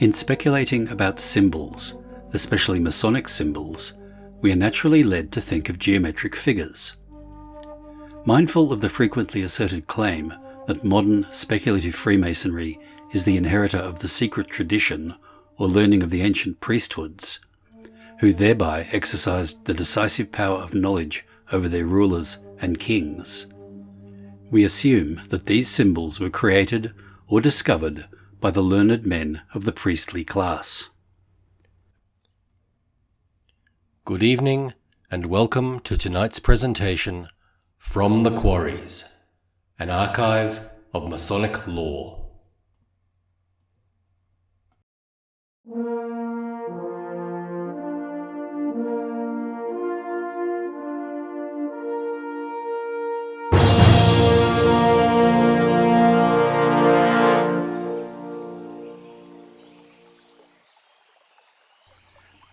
In speculating about symbols, especially Masonic symbols, we are naturally led to think of geometric figures. Mindful of the frequently asserted claim that modern speculative Freemasonry is the inheritor of the secret tradition or learning of the ancient priesthoods, who thereby exercised the decisive power of knowledge over their rulers and kings, we assume that these symbols were created or discovered by the learned men of the priestly class. Good evening and welcome to tonight's presentation, From the Quarries, an archive of Masonic lore.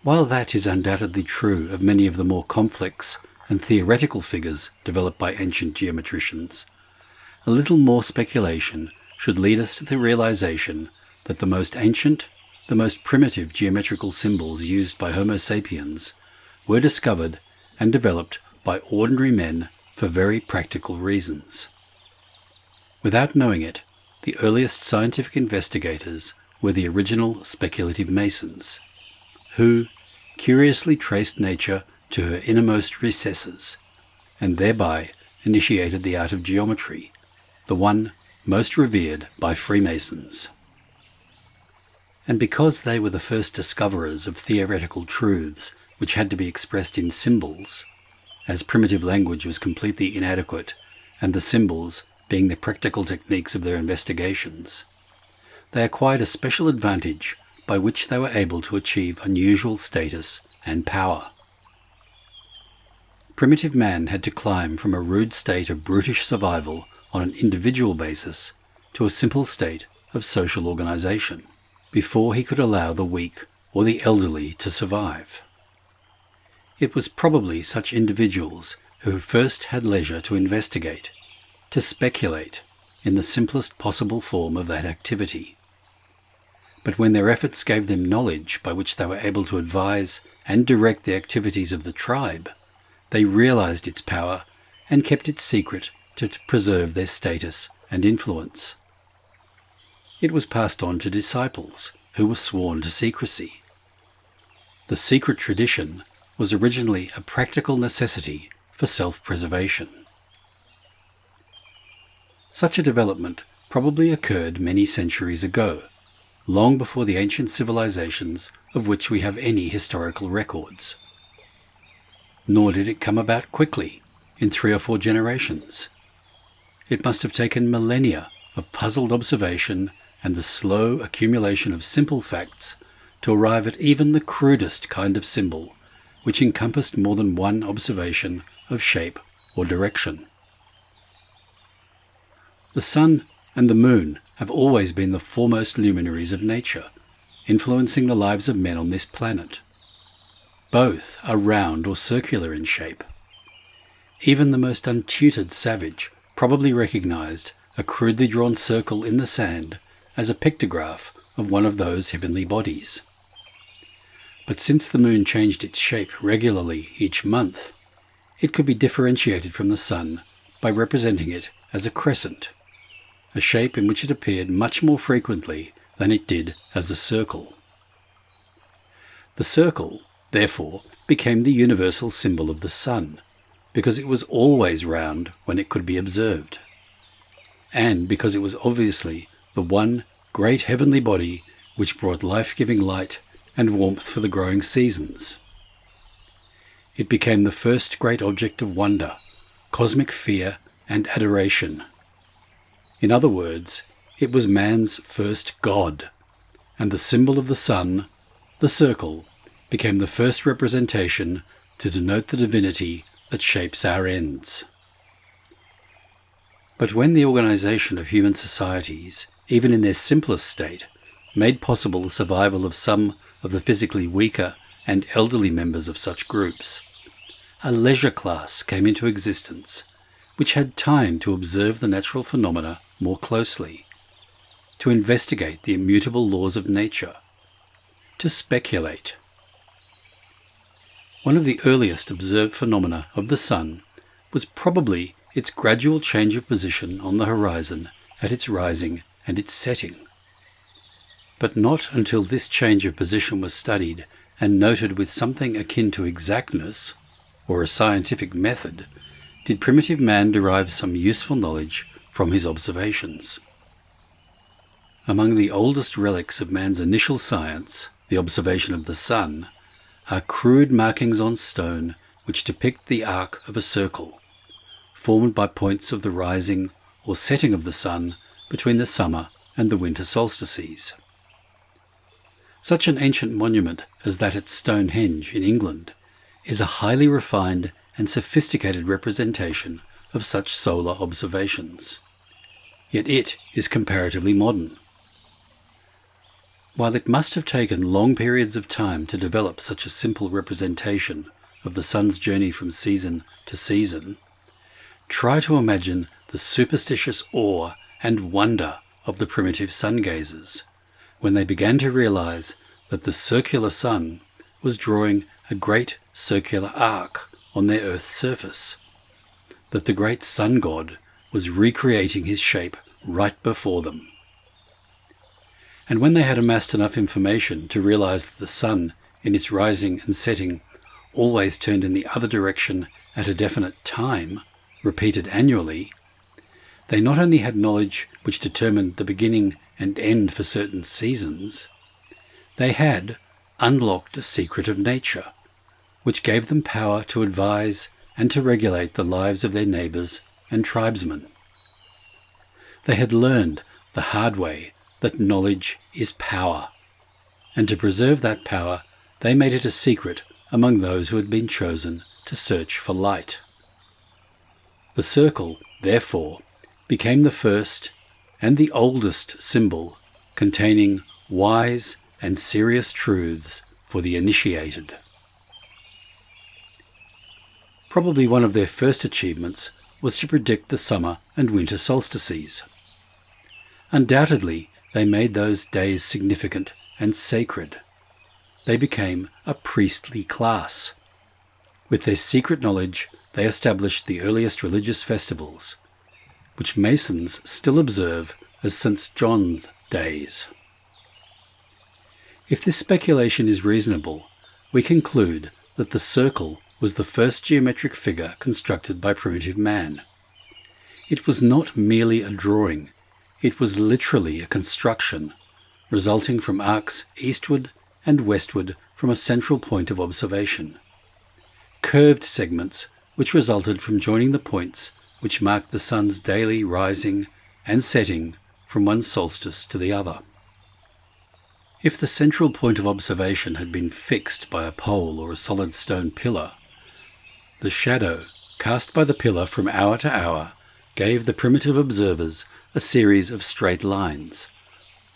While that is undoubtedly true of many of the more complex and theoretical figures developed by ancient geometricians, a little more speculation should lead us to the realization that the most ancient, the most primitive geometrical symbols used by Homo sapiens were discovered and developed by ordinary men for very practical reasons. Without knowing it, the earliest scientific investigators were the original speculative Masons, who curiously traced nature to her innermost recesses, and thereby initiated the art of geometry, the one most revered by Freemasons. And because they were the first discoverers of theoretical truths which had to be expressed in symbols, as primitive language was completely inadequate, and the symbols being the practical techniques of their investigations, they acquired a special advantage by which they were able to achieve unusual status and power. Primitive man had to climb from a rude state of brutish survival on an individual basis to a simple state of social organization before he could allow the weak or the elderly to survive. It was probably such individuals who first had leisure to investigate, to speculate in the simplest possible form of that activity. But when their efforts gave them knowledge by which they were able to advise and direct the activities of the tribe, they realized its power and kept it secret to preserve their status and influence. It was passed on to disciples who were sworn to secrecy. The secret tradition was originally a practical necessity for self-preservation. Such a development probably occurred many centuries ago, long before the ancient civilizations of which we have any historical records. Nor did it come about quickly, in 3 or 4 generations. It must have taken millennia of puzzled observation and the slow accumulation of simple facts to arrive at even the crudest kind of symbol, which encompassed more than one observation of shape or direction. The sun and the moon have always been the foremost luminaries of nature, influencing the lives of men on this planet. Both are round or circular in shape. Even the most untutored savage probably recognized a crudely drawn circle in the sand as a pictograph of one of those heavenly bodies. But since the moon changed its shape regularly each month, it could be differentiated from the sun by representing it as a crescent, a shape in which it appeared much more frequently than it did as a circle. The circle, therefore, became the universal symbol of the sun, because it was always round when it could be observed, and because it was obviously the one great heavenly body which brought life-giving light and warmth for the growing seasons. It became the first great object of wonder, cosmic fear, and adoration. In other words, it was man's first god, and the symbol of the sun, the circle, became the first representation to denote the divinity that shapes our ends. But when the organization of human societies, even in their simplest state, made possible the survival of some of the physically weaker and elderly members of such groups, a leisure class came into existence, which had time to observe the natural phenomena more closely, to investigate the immutable laws of nature, to speculate. One of the earliest observed phenomena of the sun was probably its gradual change of position on the horizon at its rising and its setting. But not until this change of position was studied and noted with something akin to exactness, or a scientific method, did primitive man derive some useful knowledge from his observations. Among the oldest relics of man's initial science, the observation of the sun, are crude markings on stone which depict the arc of a circle, formed by points of the rising or setting of the sun between the summer and the winter solstices. Such an ancient monument as that at Stonehenge in England is a highly refined and sophisticated representation of such solar observations. Yet it is comparatively modern. While it must have taken long periods of time to develop such a simple representation of the sun's journey from season to season, try to imagine the superstitious awe and wonder of the primitive sun gazers when they began to realize that the circular sun was drawing a great circular arc on their Earth's surface, that the great sun god was recreating his shape right before them. And when they had amassed enough information to realize that the sun, in its rising and setting, always turned in the other direction at a definite time, repeated annually, they not only had knowledge which determined the beginning and end for certain seasons, they had unlocked a secret of nature, which gave them power to advise and to regulate the lives of their neighbours and tribesmen. They had learned the hard way that knowledge is power, and to preserve that power they made it a secret among those who had been chosen to search for light. The circle, therefore, became the first and the oldest symbol containing wise and serious truths for the initiated. Probably one of their first achievements was to predict the summer and winter solstices. Undoubtedly, they made those days significant and sacred. They became a priestly class. With their secret knowledge, they established the earliest religious festivals, which Masons still observe as St. John's days. If this speculation is reasonable, we conclude that the circle was the first geometric figure constructed by primitive man. It was not merely a drawing, it was literally a construction, resulting from arcs eastward and westward from a central point of observation. Curved segments which resulted from joining the points which marked the sun's daily rising and setting from one solstice to the other. If the central point of observation had been fixed by a pole or a solid stone pillar, the shadow cast by the pillar from hour to hour gave the primitive observers a series of straight lines,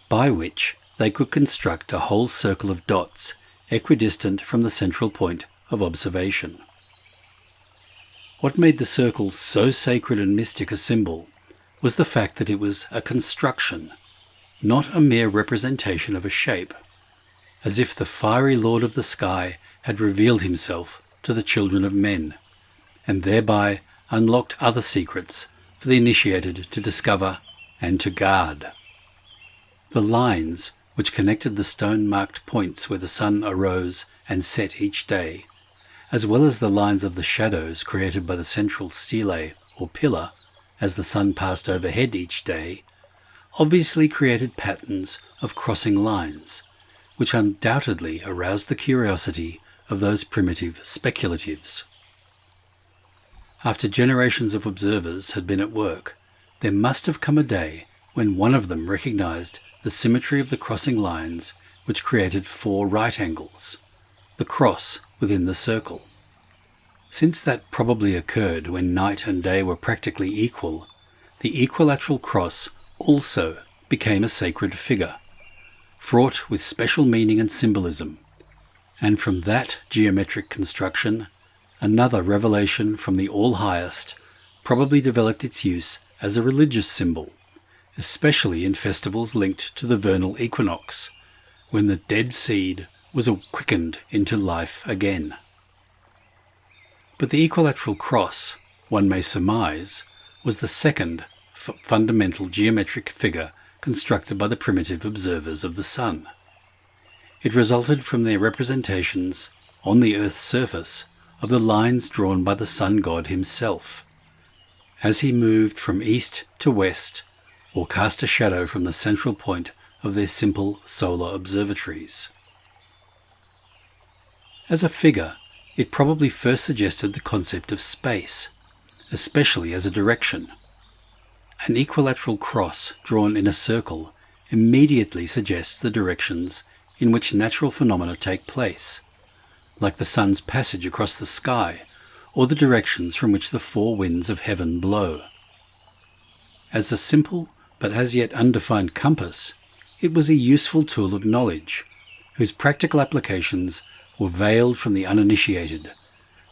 by which they could construct a whole circle of dots equidistant from the central point of observation. What made the circle so sacred and mystic a symbol was the fact that it was a construction, not a mere representation of a shape, as if the fiery Lord of the sky had revealed himself to the children of men, and thereby unlocked other secrets for the initiated to discover and to guard. The lines which connected the stone-marked points where the sun arose and set each day, as well as the lines of the shadows created by the central stele or pillar as the sun passed overhead each day, obviously created patterns of crossing lines, which undoubtedly aroused the curiosity of those primitive speculatives. After generations of observers had been at work, there must have come a day when one of them recognized the symmetry of the crossing lines which created 4 right angles, the cross within the circle. Since that probably occurred when night and day were practically equal, the equilateral cross also became a sacred figure, fraught with special meaning and symbolism, and from that geometric construction, another revelation from the All-Highest probably developed its use as a religious symbol, especially in festivals linked to the vernal equinox, when the dead seed was quickened into life again. But the equilateral cross, one may surmise, was the second fundamental geometric figure constructed by the primitive observers of the sun. It resulted from their representations on the Earth's surface of the lines drawn by the sun god himself, as he moved from east to west or cast a shadow from the central point of their simple solar observatories. As a figure, it probably first suggested the concept of space, especially as a direction. An equilateral cross drawn in a circle immediately suggests the directions in which natural phenomena take place, like the sun's passage across the sky, or the directions from which the four winds of heaven blow. As a simple but as yet undefined compass, it was a useful tool of knowledge, whose practical applications were veiled from the uninitiated,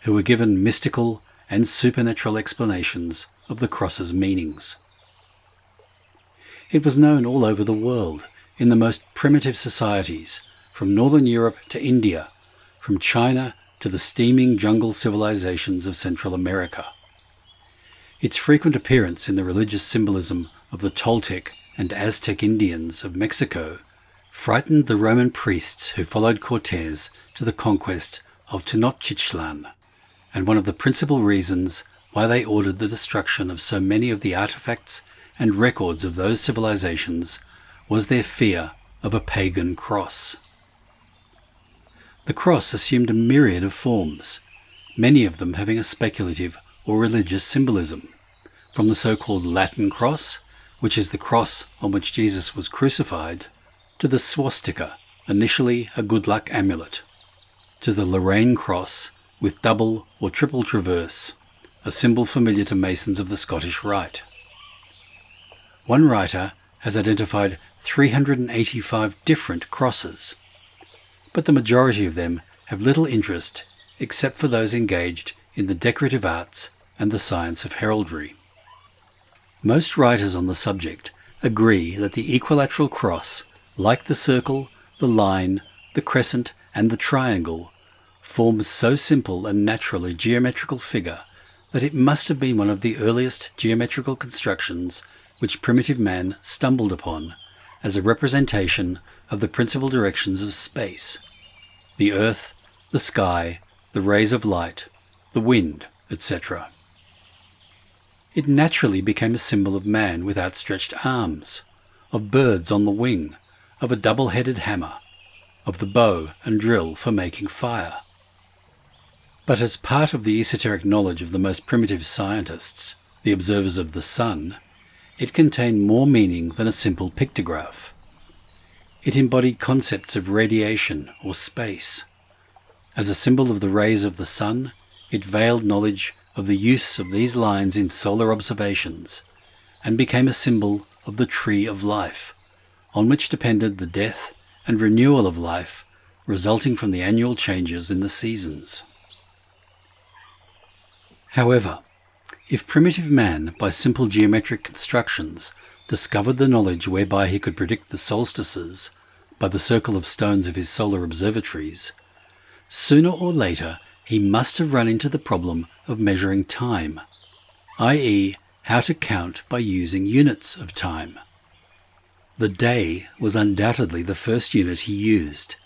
who were given mystical and supernatural explanations of the cross's meanings. It was known all over the world, in the most primitive societies, from northern Europe to India, from China to the steaming jungle civilizations of Central America. Its frequent appearance in the religious symbolism of the Toltec and Aztec Indians of Mexico frightened the Roman priests who followed Cortés to the conquest of Tenochtitlan, and one of the principal reasons why they ordered the destruction of so many of the artifacts and records of those civilizations was their fear of a pagan cross. The cross assumed a myriad of forms, many of them having a speculative or religious symbolism, from the so-called Latin cross, which is the cross on which Jesus was crucified, to the swastika, initially a good luck amulet, to the Lorraine cross with double or triple traverse, a symbol familiar to Masons of the Scottish Rite. One writer has identified 385 different crosses, but the majority of them have little interest except for those engaged in the decorative arts and the science of heraldry. Most writers on the subject agree that the equilateral cross, like the circle, the line, the crescent, and the triangle, forms so simple and natural a geometrical figure that it must have been one of the earliest geometrical constructions which primitive man stumbled upon as a representation of the principal directions of space: the earth, the sky, the rays of light, the wind, etc. It naturally became a symbol of man with outstretched arms, of birds on the wing, of a double-headed hammer, of the bow and drill for making fire. But as part of the esoteric knowledge of the most primitive scientists, the observers of the sun, it contained more meaning than a simple pictograph. It embodied concepts of radiation or space. As a symbol of the rays of the sun, it veiled knowledge of the use of these lines in solar observations, and became a symbol of the tree of life, on which depended the death and renewal of life resulting from the annual changes in the seasons. However, if primitive man, by simple geometric constructions, discovered the knowledge whereby he could predict the solstices by the circle of stones of his solar observatories, sooner or later he must have run into the problem of measuring time, i.e., how to count by using units of time. The day was undoubtedly the first unit he used,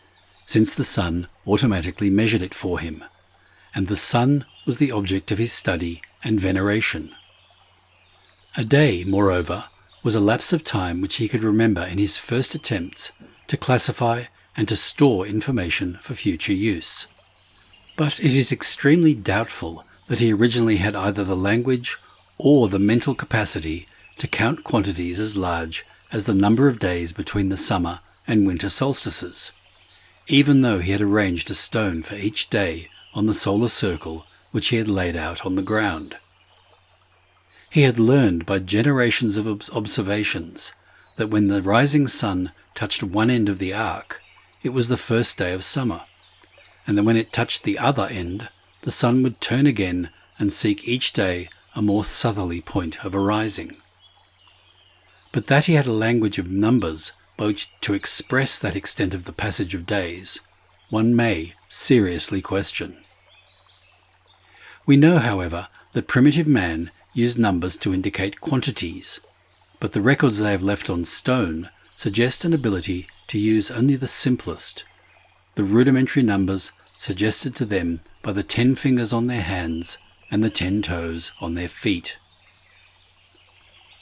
since the sun automatically measured it for him, and the sun was the object of his study and veneration. A day, moreover, was a lapse of time which he could remember in his first attempts to classify and to store information for future use. But it is extremely doubtful that he originally had either the language or the mental capacity to count quantities as large as the number of days between the summer and winter solstices, even though he had arranged a stone for each day on the solar circle which he had laid out on the ground. He had learned by generations of observations that when the rising sun touched one end of the arc, it was the first day of summer, and that when it touched the other end, the sun would turn again and seek each day a more southerly point of arising. But that he had a language of numbers by which to express that extent of the passage of days one may seriously question. We know, however, that primitive man used numbers to indicate quantities, but the records they have left on stone suggest an ability to use only the simplest, the rudimentary numbers suggested to them by the 10 fingers on their hands and the 10 toes on their feet.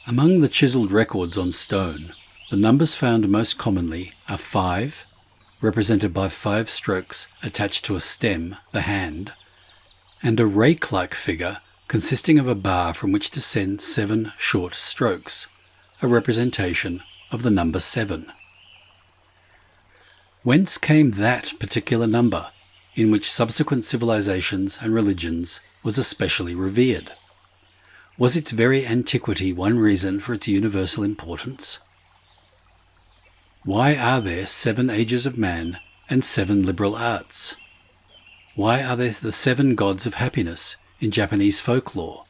Among the chiselled records on stone, the numbers found most commonly are 5, represented by 5 strokes attached to a stem, the hand, and a rake-like figure consisting of a bar from which descend 7 short strokes, a representation of the number 7. Whence came that particular number, in which subsequent civilizations and religions was especially revered? Was its very antiquity one reason for its universal importance? Why are there 7 ages of man and 7 liberal arts? Why are there the 7 gods of happiness in Japanese folklore?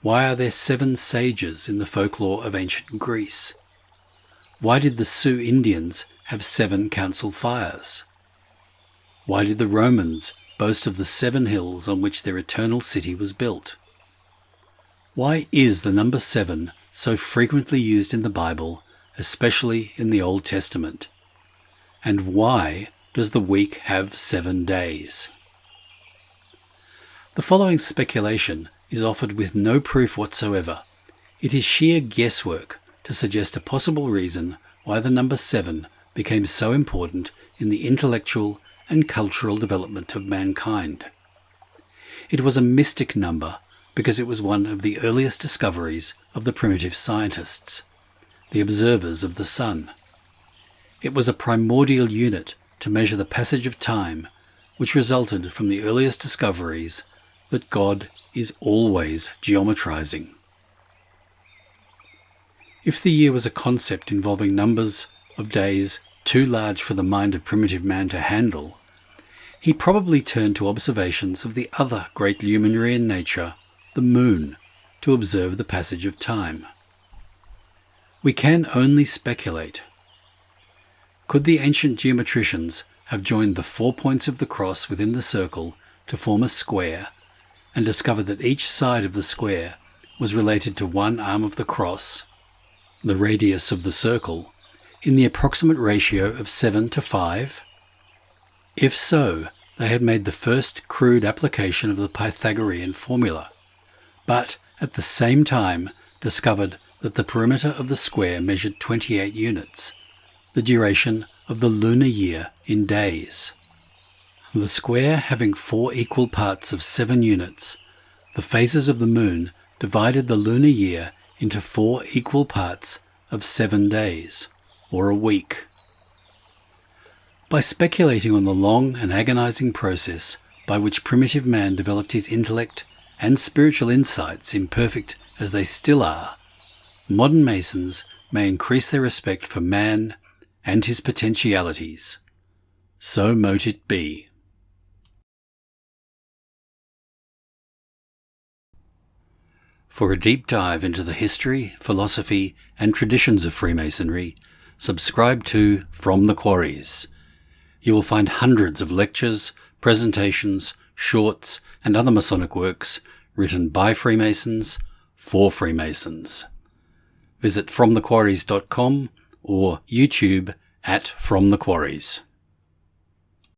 Why are there 7 sages in the folklore of ancient Greece? Why did the Sioux Indians have 7 council fires? Why did the Romans boast of the 7 hills on which their eternal city was built? Why is the number 7 so frequently used in the Bible, especially in the Old Testament? And why does the week have 7 days? The following speculation is offered with no proof whatsoever. It is sheer guesswork to suggest a possible reason why the number 7 became so important in the intellectual and cultural development of mankind. It was a mystic number because it was one of the earliest discoveries of the primitive scientists, the observers of the sun. It was a primordial unit to measure the passage of time, which resulted from the earliest discoveries that God is always geometrizing. If the year was a concept involving numbers of days too large for the mind of primitive man to handle, he probably turned to observations of the other great luminary in nature, the moon, to observe the passage of time. We can only speculate. Could the ancient geometricians have joined the 4 points of the cross within the circle to form a square, and discovered that each side of the square was related to one arm of the cross, the radius of the circle, in the approximate ratio of 7 to 5? If so, they had made the first crude application of the Pythagorean formula, but at the same time discovered that the perimeter of the square measured 28 units, the duration of the lunar year in days. The square having 4 equal parts of 7 units, the phases of the moon divided the lunar year into 4 equal parts of 7 days, or a week. By speculating on the long and agonizing process by which primitive man developed his intellect and spiritual insights, imperfect as they still are, modern Masons may increase their respect for man and his potentialities. So mote it be. For a deep dive into the history, philosophy, and traditions of Freemasonry, subscribe to From the Quarries. You will find hundreds of lectures, presentations, shorts, and other Masonic works written by Freemasons for Freemasons. Visit FromTheQuarries.com or YouTube at From the Quarries.